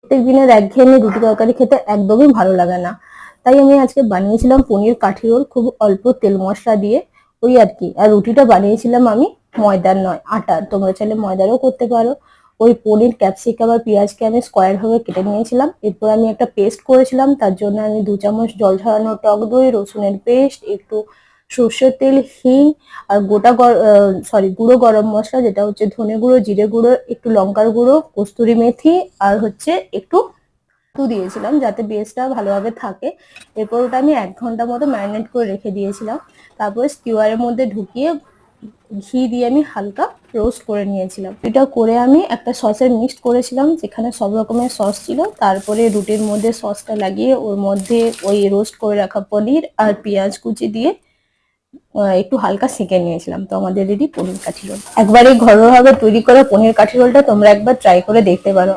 প্রত্যেকদিনের একঘেয়েমি রুটি তরকারি খেতে একদমই ভালো লাগে না। তাই আমি আজকে বানিয়েছিলাম পনির কাঠি রোল, খুব অল্প তেল মশলা দিয়ে, ওই আর কি। আর রুটিটা বানিয়েছিলাম আমি ময়দার নয়, আটার। তোমরা চাইলে ময়দারও করতে পারো। ওই পনির, ক্যাপসিকাম আর পেঁয়াজকে আমি স্কোয়ার ভাবে কেটে নিয়েছিলাম। এরপর আমি একটা পেস্ট করেছিলাম, তার জন্য আমি 2 চামচ জল ঝরানো টক দই, রসুনের পেস্ট, একটু সর্ষের তেল, হিং আর গুঁড়ো গরম মশলা, যেটা হচ্ছে ধনে গুঁড়ো, জিরে গুঁড়ো, একটু লঙ্কার গুঁড়ো, কস্তুরি মেথি আর হচ্ছে একটু দিয়েছিলাম, যাতে বেসটা ভালোভাবে থাকে। এরপর ওটা আমি 1 ঘন্টা মতো ম্যারিনেট করে রেখে দিয়েছিলাম। তারপর স্কিওয়ারের মধ্যে ঢুকিয়ে ঘি দিয়ে আমি হালকা রোস্ট করে নিয়েছিলাম। এটা করে আমি একটা সসে মিক্সড করেছিলাম, যেখানে সব রকমের সস ছিল। তারপরে রুটির মধ্যে সসটা লাগিয়ে ওর মধ্যে ওই রোস্ট করে রাখা পনির আর পেঁয়াজ কুচি দিয়ে একটু হালকা সেঁকে নিয়েছিলাম। তো আমাদের রেডি পনির কাঠি রোল। একবার এই ঘরোয়া ভাবে তৈরি করা পনির কাঠি রোলটা তোমরা একবার ট্রাই করে দেখতে পারো।